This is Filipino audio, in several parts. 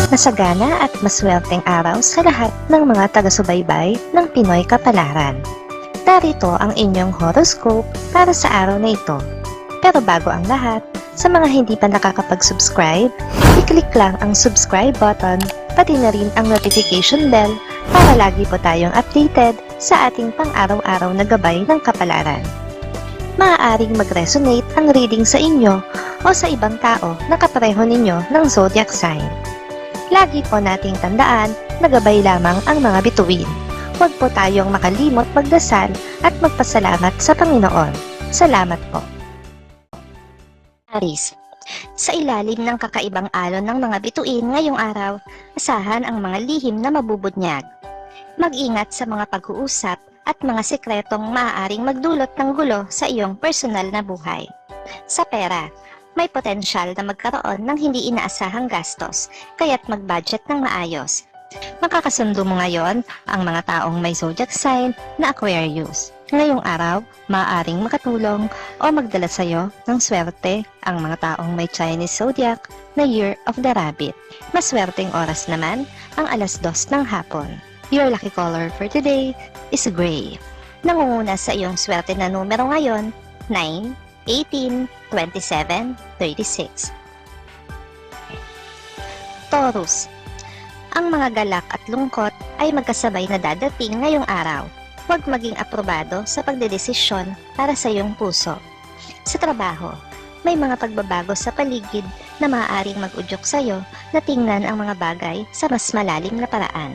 Masagana at maswerteng araw sa lahat ng mga taga-subaybay ng Pinoy Kapalaran. Narito ang inyong horoscope para sa araw na ito. Pero bago ang lahat, sa mga hindi pa nakakapag-subscribe, i-click lang ang subscribe button, pati na rin ang notification bell para lagi po tayong updated sa ating pang-araw-araw na gabay ng kapalaran. Maaaring mag-resonate ang reading sa inyo o sa ibang tao na kapareho ninyo ng zodiac sign. Lagi po nating tandaan na gabay lamang ang mga bituin. Huwag po tayong makalimot magdasal at magpasalamat sa Panginoon. Salamat po. Aries, sa ilalim ng kakaibang alon ng mga bituin ngayong araw, asahan ang mga lihim na mabubunyag. Mag-ingat sa mga pag-uusap at mga sekretong maaaring magdulot ng gulo sa iyong personal na buhay. Sa pera, may potensyal na magkaroon ng hindi inaasahang gastos, kaya't mag-budget ng maayos. Makakasundo mo ngayon ang mga taong may zodiac sign na Aquarius. Ngayong araw, maaaring makatulong o magdala sa iyo ng swerte ang mga taong may Chinese zodiac na Year of the Rabbit. Maswerteng oras naman ang 2:00 ng hapon. Your lucky color for today is gray. Nangunguna sa iyong swerte na numero ngayon, 9, 18, 27, 36. Taurus, ang mga galak at lungkot ay magkasabay na dadating ngayong araw. Huwag maging aprobado sa pagdedesisyon para sa iyong puso. Sa trabaho, may mga pagbabago sa paligid na maaaring mag-udyok sa iyo na tingnan ang mga bagay sa mas malalim na paraan.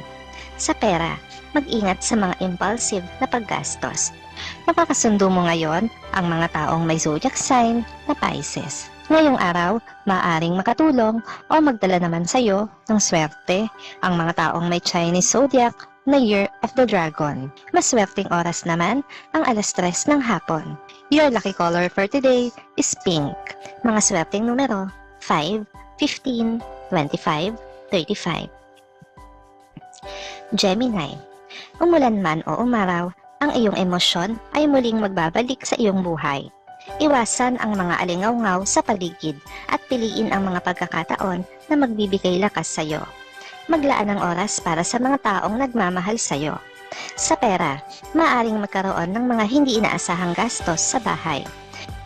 Sa pera, mag-ingat sa mga impulsive na paggastos. Makakasundo mo ngayon ang mga taong may zodiac sign na Pisces. Ngayong araw, maaaring makatulong o magdala naman sa iyo ng swerte ang mga taong may Chinese zodiac na Year of the Dragon. Maswerteng oras naman ang 3:00 ng hapon. Your lucky color for today is pink. Mga swerteng numero 5, 15, 25, 35. Gemini, umulan man o umaraw, ang iyong emosyon ay muling magbabalik sa iyong buhay. Iwasan ang mga alingaw-ngaw sa paligid at piliin ang mga pagkakataon na magbibigay lakas sa iyo. Maglaan ng oras para sa mga taong nagmamahal sa iyo. Sa pera, maaaring magkaroon ng mga hindi inaasahang gastos sa bahay.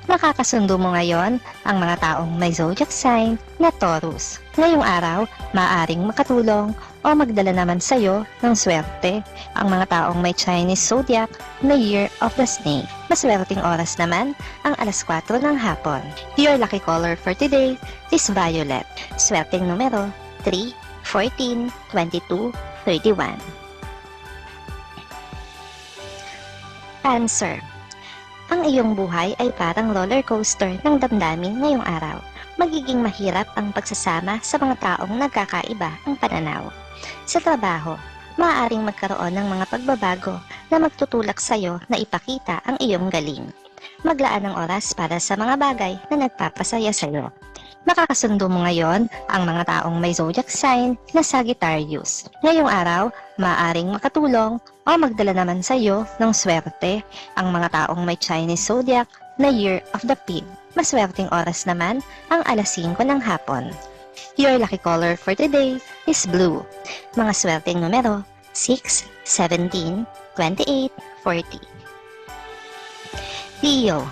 Makakasundo mo ngayon ang mga taong may zodiac sign na Taurus. Ngayong araw, maaaring makatulong o magdala naman sa iyo ng swerte ang mga taong may Chinese zodiac na Year of the Snake. Maswerteng oras naman ang 4:00 ng hapon. Your lucky color for today is violet. Swerteng numero 3, 14, 22, 31. Cancer, ang iyong buhay ay parang roller coaster ng damdamin ngayong araw. Magiging mahirap ang pagsasama sa mga taong nagkakaiba ang pananaw. Sa trabaho, maaaring magkaroon ng mga pagbabago na magtutulak sa iyo na ipakita ang iyong galing. Maglaan ng oras para sa mga bagay na nagpapasaya sa iyo. Makakasundo mo ngayon ang mga taong may zodiac sign na Sagittarius. Ngayong araw, maaaring makatulong o magdala naman sa iyo ng swerte ang mga taong may Chinese zodiac na Year of the Pig. Maswerteng oras naman ang 5:00 ng hapon. Your lucky color for today is blue. Mga swerteng numero 6, 17, 28, 40. Leo,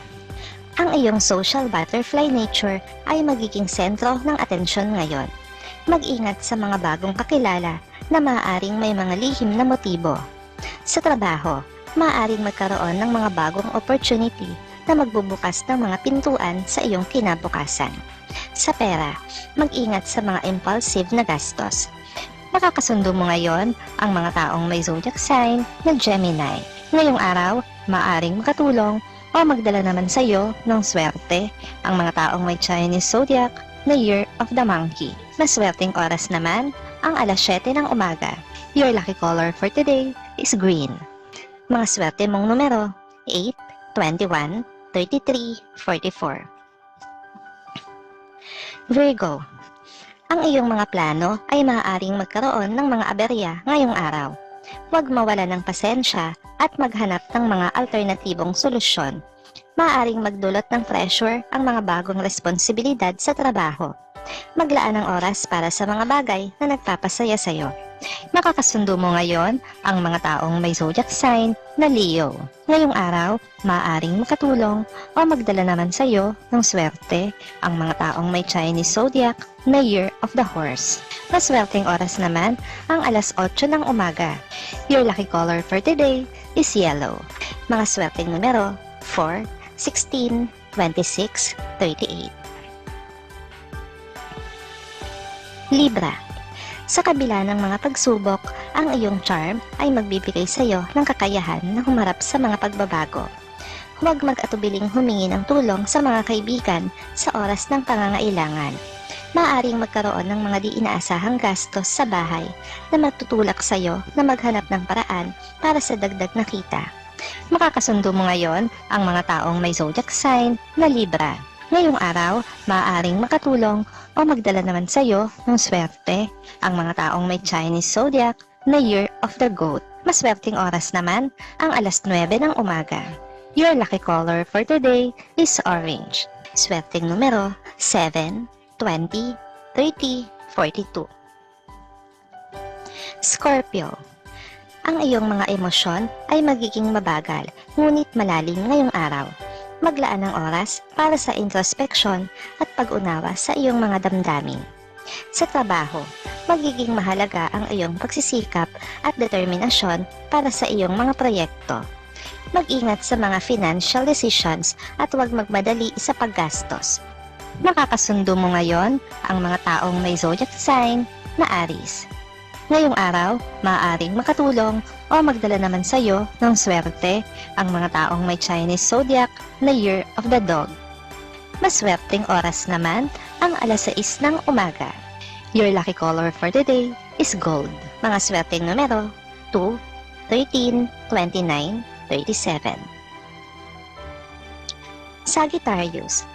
ang iyong social butterfly nature ay magiging sentro ng atensyon ngayon. Mag-ingat sa mga bagong kakilala na maaaring may mga lihim na motibo. Sa trabaho, maaaring magkaroon ng mga bagong opportunity na magbubukas ng mga pintuan sa iyong kinabukasan. Sa pera, mag-ingat sa mga impulsive na gastos. Makakasundo mo ngayon ang mga taong may zodiac sign na Gemini. Ngayong araw, maaaring makatulong o magdala naman sa iyo ng swerte ang mga taong may Chinese zodiac na Year of the Monkey. Maswerteng oras naman ang 7:00 ng umaga. Your lucky color for today is green. Mga swerte mong numero 8, 21, 33, 44. Virgo, ang iyong mga plano ay maaaring magkaroon ng mga aberya ngayong araw. Huwag mawala ng pasensya at maghanap ng mga alternatibong solusyon. Maaaring magdulot ng pressure ang mga bagong responsibilidad sa trabaho. Maglaan ng oras para sa mga bagay na nagpapasaya sa'yo. Makakasundo mo ngayon ang mga taong may zodiac sign na Leo. Ngayong araw, maaaring makatulong o magdala naman sa iyo ng swerte ang mga taong may Chinese zodiac na Year of the Horse. Maswerteng oras naman ang alas 8 ng umaga. Your lucky color for today is yellow. Mga swerteng numero 4, 16, 26, 38. Libra. Sa kabila ng mga pagsubok, ang iyong charm ay magbibigay sa iyo ng kakayahan na humarap sa mga pagbabago. Huwag mag-atubiling humingi ng tulong sa mga kaibigan sa oras ng pangangailangan. Maaaring magkaroon ng mga di inaasahang gastos sa bahay na magtutulak sa iyo na maghanap ng paraan para sa dagdag na kita. Makakasundo mo ngayon ang mga taong may zodiac sign na Libra. Ngayong araw, maaaring makatulong o magdala naman sa iyo ng swerte ang mga taong may Chinese zodiac na Year of the Goat. Maswerteng oras naman ang alas 9 ng umaga. Your lucky color for today is orange. Swerteng numero 7, 20, 30, 42. Scorpio. Ang iyong mga emosyon ay magiging mabagal, ngunit malalim ngayong araw. Maglaan ng oras para sa introspection at pag-unawa sa iyong mga damdamin. Sa trabaho, magiging mahalaga ang iyong pagsisikap at determinasyon para sa iyong mga proyekto. Mag-ingat sa mga financial decisions at huwag magmadali sa paggastos. Makakasundo mo ngayon ang mga taong may zodiac sign na Aries. Ngayong araw, maaaring makatulong o magdala naman sa iyo ng swerte ang mga taong may Chinese zodiac na Year of the Dog. Maswerteng oras naman ang alas 6 ng umaga. Your lucky color for today is gold. Mga swerteng numero 2, 13, 29, 37. Sagittarius.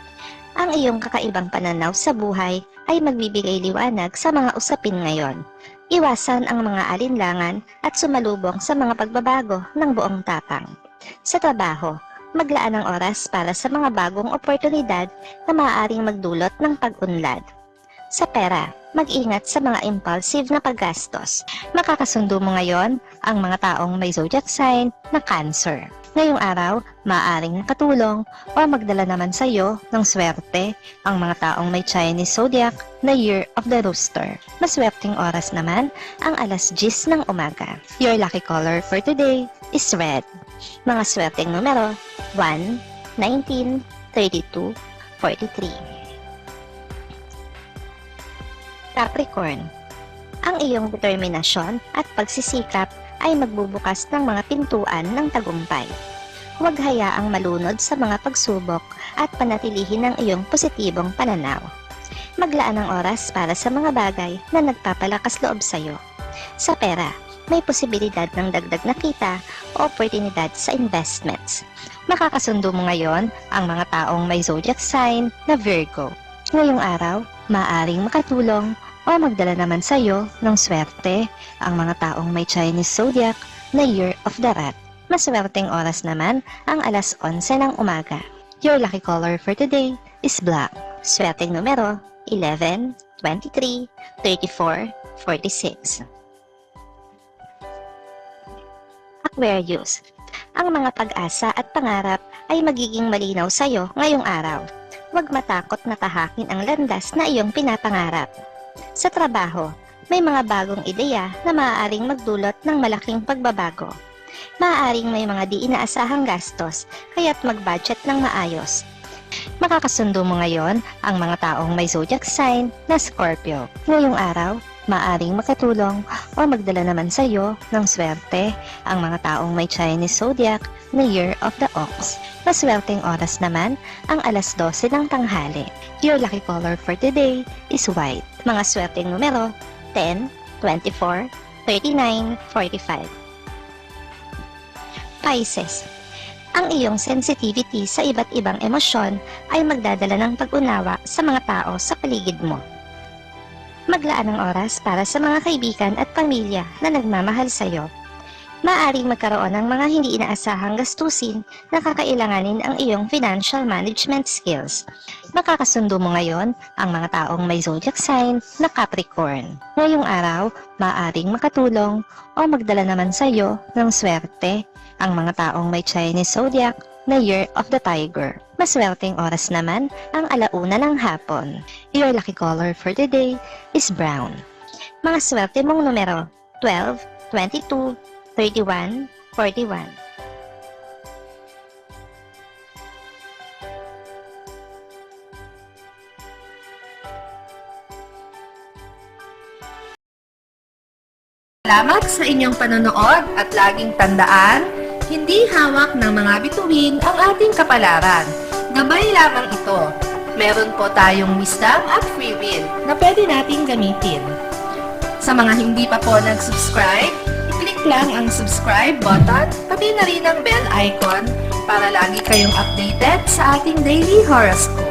Ang iyong kakaibang pananaw sa buhay ay magbibigay liwanag sa mga usapin ngayon. Iwasan ang mga alinlangan at sumalubong sa mga pagbabago ng buong tapang. Sa trabaho, maglaan ng oras para sa mga bagong oportunidad na maaaring magdulot ng pag-unlad. Sa pera, mag-ingat sa mga impulsive na paggastos. Makakasundo mo ngayon ang mga taong may zodiac sign na Cancer. Ngayong araw, maaaring nakatulong o magdala naman sa iyo ng swerte ang mga taong may Chinese zodiac na Year of the Rooster. Maswerteng oras naman ang alas 10 ng umaga. Your lucky color for today is red. Mga swerteng numero 1, 19, 32, 43. Capricorn. Ang iyong determinasyon at pagsisikap ay magbubukas ng mga pintuan ng tagumpay. Huwag hayaang malunod sa mga pagsubok at panatilihin ang iyong positibong pananaw. Maglaan ng oras para sa mga bagay na nagpapalakas loob sa iyo. Sa pera, may posibilidad ng dagdag na kita o oportunidad sa investments. Makakasundo mo ngayon ang mga taong may zodiac sign na Virgo. Ngayong araw, maaaring makatulong o magdala naman sa iyo ng swerte ang mga taong may Chinese zodiac na Year of the Rat. Maswerteng oras naman ang alas 11 ng umaga. Your lucky color for today is black. Swerteng numero 11, 23, 34, 46. Aquarius. Ang mga pag-asa at pangarap ay magiging malinaw sa iyo ngayong araw. Huwag matakot na tahakin ang landas na iyong pinapangarap. Sa trabaho, may mga bagong ideya na maaaring magdulot ng malaking pagbabago. Maaaring may mga di inaasahang gastos, kaya't mag-budget ng maayos. Makakasundo mo ngayon ang mga taong may zodiac sign na Scorpio. Ngayong araw, maaaring makatulong o magdala naman sa iyo ng swerte ang mga taong may Chinese zodiac na Year of the Ox. Maswerteng oras naman ang alas 12 ng tanghali. Your lucky color for today is white. Mga swerteng numero 10, 24, 39, 45. Pisces. Ang iyong sensitivity sa iba't ibang emosyon ay magdadala ng pag-unawa sa mga tao sa paligid mo. Maglaan ng oras para sa mga kaibigan at pamilya na nagmamahal sa iyo. Maaaring magkaroon ng mga hindi inaasahang gastusin na kakailanganin ang iyong financial management skills. Makakasundo mo ngayon ang mga taong may zodiac sign na Capricorn. Ngayong araw, maaaring makatulong o magdala naman sa iyo ng swerte ang mga taong may Chinese zodiac na Year of the Tiger. Maswerteng oras naman ang 1:00 ng hapon. Your lucky color for the day is brown. Mga swerte mong numero 12, 22, 31, 41. Salamat sa inyong panonood at laging tandaan, hindi hawak ng mga bituin ang ating kapalaran. Gabay lamang ito. Meron po tayong wisdom at free will na pwede nating gamitin. Sa mga hindi pa po nag-subscribe, i-click lang ang subscribe button, pati na rin ang bell icon para lagi kayong updated sa ating daily horoscope.